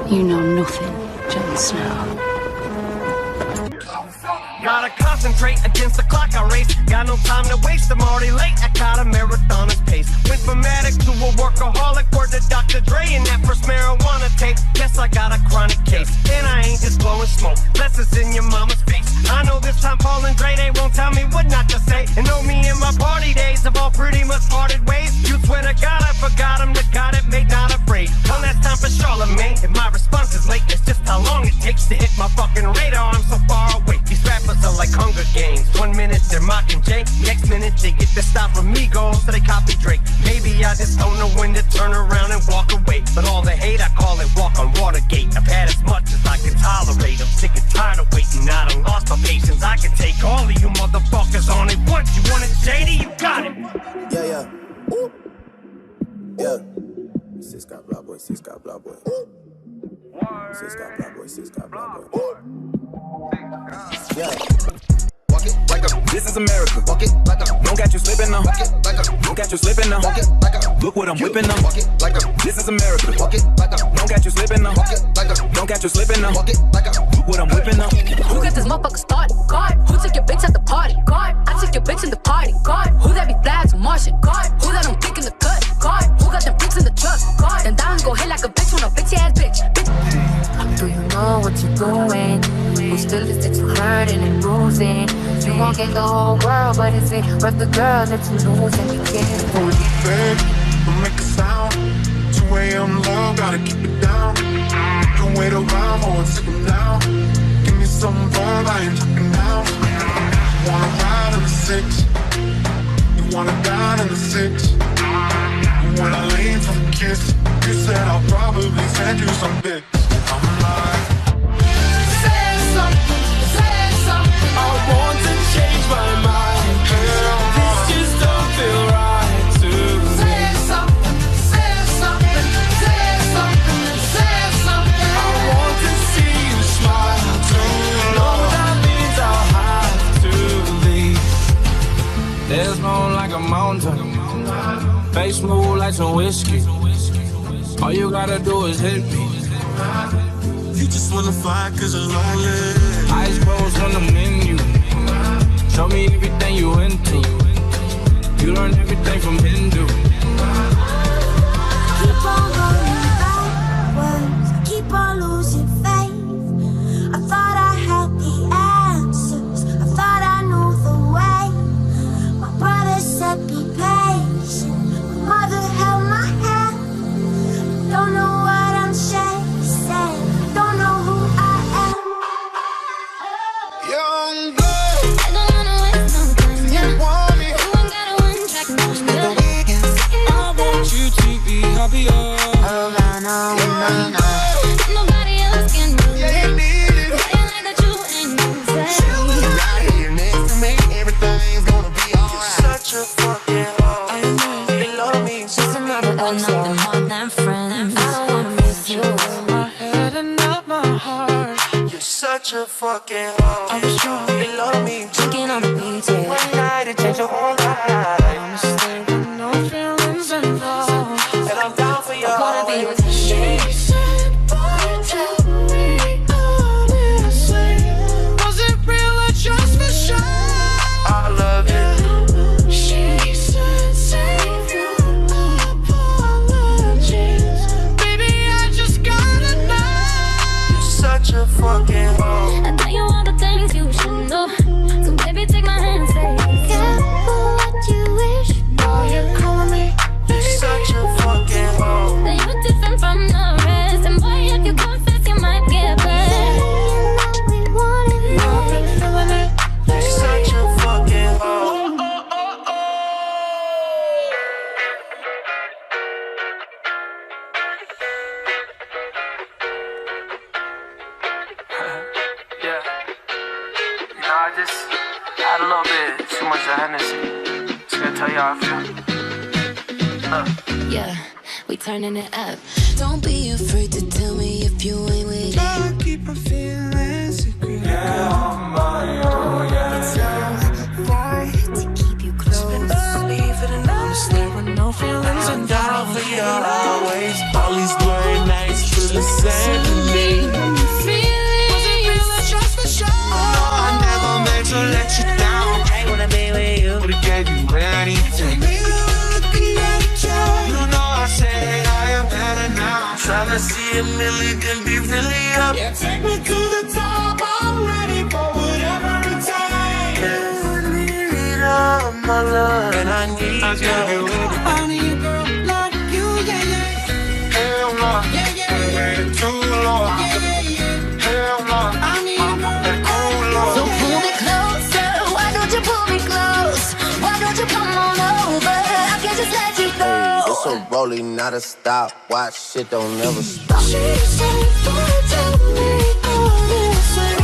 You know nothing, Jon Snow. Gotta concentrate against the clock I race. Got no time to waste, I'm already late. I caught a marathoner's pace. Went from addict to a workaholic. Word to Dr. Dre and that first marijuana tape. Guess I got a chronic case. And I ain't just blowing smoke, bless it's in your mama's face. I know this time Paul and Dre, they won't tell me what not to say. And know me and my party days have all pretty much parted ways. You swear to God I forgot him, the God that made not afraid. One last time for Charlemagne. If my response is late, it's just how long it takes to hit my fucking radar. I'm so far away. These rappers are like Hunger Games. 1 minute they're mocking Jake, next minute they get the style from me go, so they copy Drake. Maybe I just don't know when to turn around and walk away. But all the hate, I call it walk on Watergate. I've had as much as I can tolerate. I'm sick and tired of waiting. I done lost my patience. I can take all of you motherfuckers on it once. You want it shady? You got it. Yeah, yeah. Ooh. Yeah. Sis got blah boy, sis got blah boy. Sis got blah boy, sis got blah boy. Yeah. Walk it like a. This is America. Walk it like a. Don't catch you slipping now. Walk it like a. Don't catch you slipping now. Walk it like a. Look what I'm whipping now. Walk it like a. This is America. Walk it like a. Don't catch you slipping now. Walk it like a. Don't catch you slipping now. Walk it like a. Look what I'm whipping now. Who got this motherfucker started? God. Who took your bitch at the party? God. I took your bitch in the party. God. Who that be flags Martian? God. Who that don't pick in the cut? God. Who got them bricks in the truck? God. Then diamonds go hit like a bitch on a bitch ass bitch. Do you know what you're doing? Who still is that you hurting and bruising? You won't get the whole world, but is it worth the girl that you lose and you can't? Pull it back, don't make a sound. 2 a.m. love, gotta keep it down. Don't wait around for a second now. Give me some verb, I ain't talking now. You wanna ride in the 6, you wanna dine in the 6. You wanna lean for the kiss. You said I'll probably send you some pics. I'm like, say something, say something. I want to change my mind. This just don't feel right to me. Say something, say something, say something, say something. I want to see you smile. No, that means I'll have to leave. There's no like a mountain. Face smooth like some whiskey. All you gotta do is hit me. you just wanna fight cause you're lonely. Eyes closed on the menu. Show me everything you into. You learn everything from Hindu. Keep on going backwards, keep on losing faith. I thought I had the answers, I thought I knew the way. My brother said be patient, my mother held my hand. Don't know what I'm chasing, don't know who I am. Young blood, I don't wanna waste no time, yeah. you want me. You ain't got a one-track mind, yeah. I want you to be happier. Oh, no. Nobody else can do Yeah, it. you need it. Why you like that you ain't moving? You right here next to me, everything's gonna be alright. You're such a fucking hoe. I know you love me, just another Nothing more than friends. I don't wanna miss you. My head and not my heart. You're such a fucking hoe. I was strong, you love me. Drinking on the beach, yeah. One night it changed your whole life. Wanna stay with no feelings involved. And I'm down for you. I wanna be with you. She said, boy, tell me honestly, was it real or just for show? I love it. She said, save your apologies. Baby, I just gotta know. You're such a fucking hoe. I tell you all the things you should know. So baby, take my hand, say careful what you wish. Now you're calling me. You're such a fucking hoe. That you're different from the rest. And boy, if you confess, you might get blessed. I've been feeling it. You're such a fucking hoe. Yeah. You know, I just had a little bit too much of Hennessy. Just gonna tell you how I feel. Yeah, we turning it up. Don't be afraid to tell me if you ain't with it. I keep my feelings secret. Yeah, on my own, yeah. It's so hard to keep you close. Leave it and understand with no feelings I'm and down for you always. All these great nights feel the same. to me. I never meant to let you down. I wanna be with you. Would've gave you anything. You know I said I am better now. Tryna see a million can be really up. Yeah, take me to the top. I'm ready for whatever it takes. Yeah, I need all my love, and I need you. I need a girl like you, yeah, yeah. Hell no, yeah, yeah, yeah. Waiting too long. Yeah, yeah, yeah. Hell no, I need a girl like you. So pull me closer. Why don't you pull me close? Why don't you come on over? I can't just let you go. Hey, it's a rolling, not a stop. Watch shit don't never stop. She said, "Boy, tell me honestly."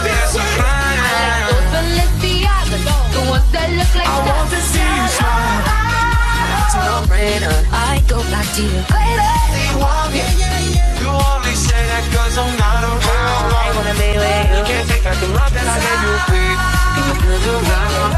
There's a plan. I like those Balenciagas, the ones that look like I want to see you smile. no brainer. I go back to you, baby. You want me? You only say that 'cause I'm not around. I wanna be with you. Can't take back the love that I gave you, please. Can you feel the ground?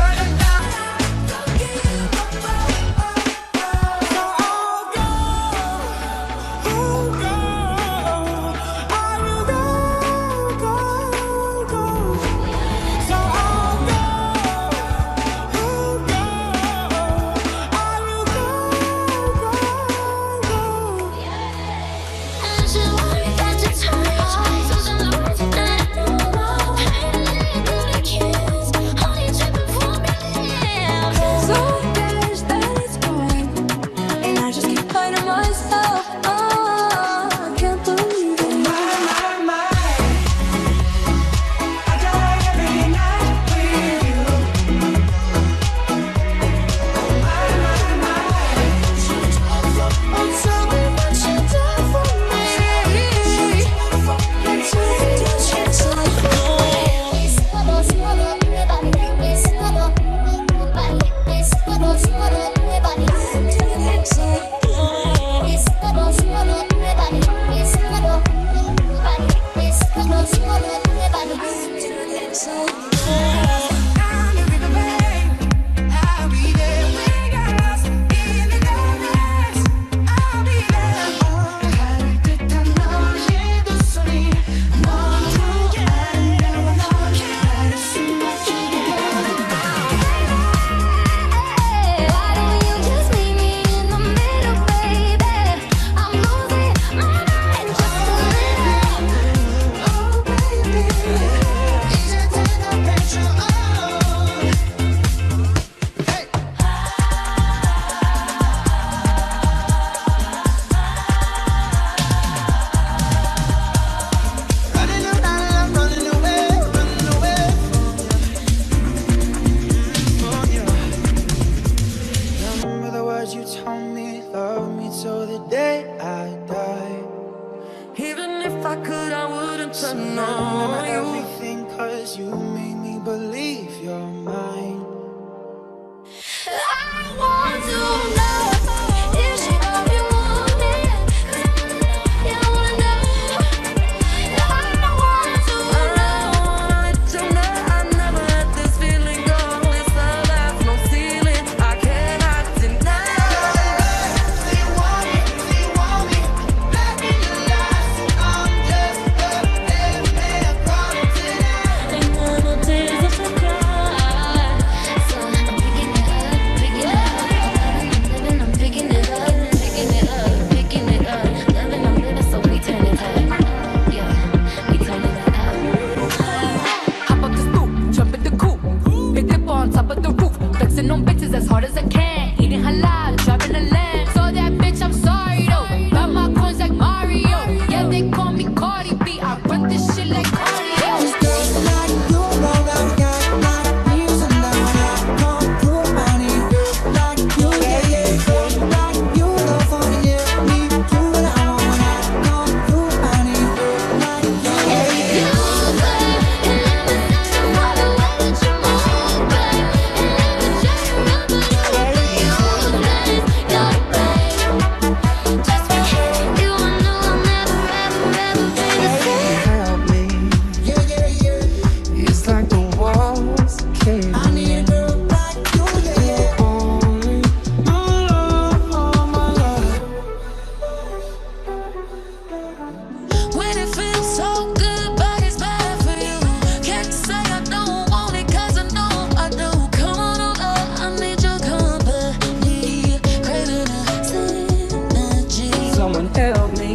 help me.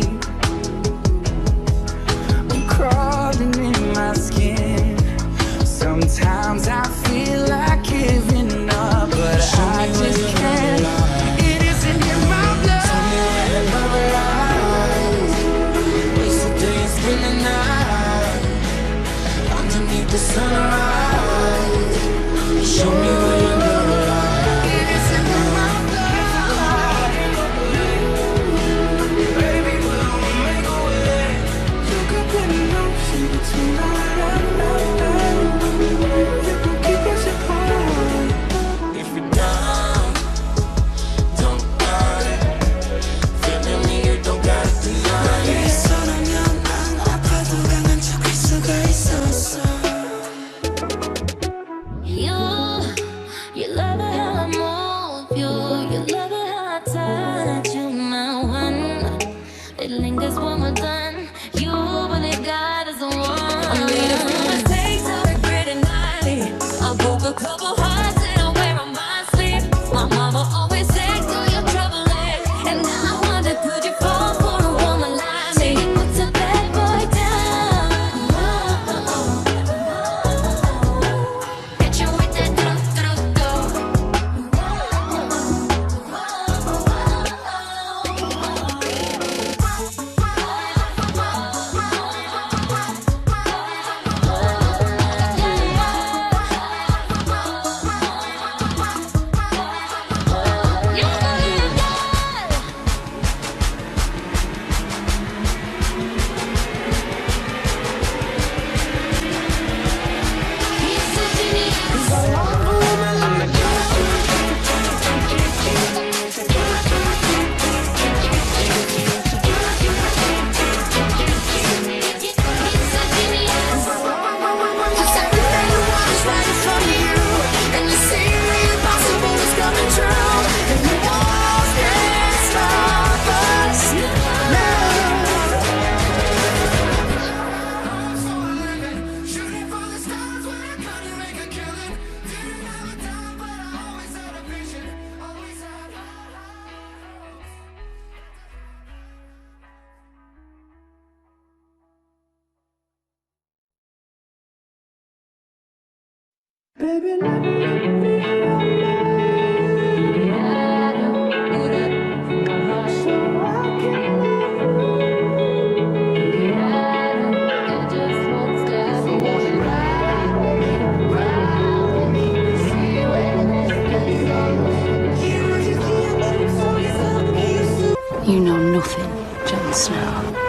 I'm crawling in my skin. Sometimes I feel like giving up, but I just can't. It isn't in my blood. Tell me where love lies. Waste the day and spend the night underneath the sunrise. Show me where your love lies. It isn't in my blood. Baby, we'll make a way. You could put an ocean between our love. It will keep us apart. If you're down, don't worry. Feeling me, you don't gotta deny it. 있어라면 난 아파도 강한 척할 수가 있었어. You love it how I move you. You love it how I touch you, my one. It lingers when we're done. You believe God is the one. I made a few mistakes, I regret it nightly. I broke a couple hearts and I wear on my sleeve. My mama always said, do your troubling. And now I wonder, could you fall for a woman like me? Say it puts a bad boy down. Hit you with that do-do-do. Baby, let me You know nothing, Jon Snow.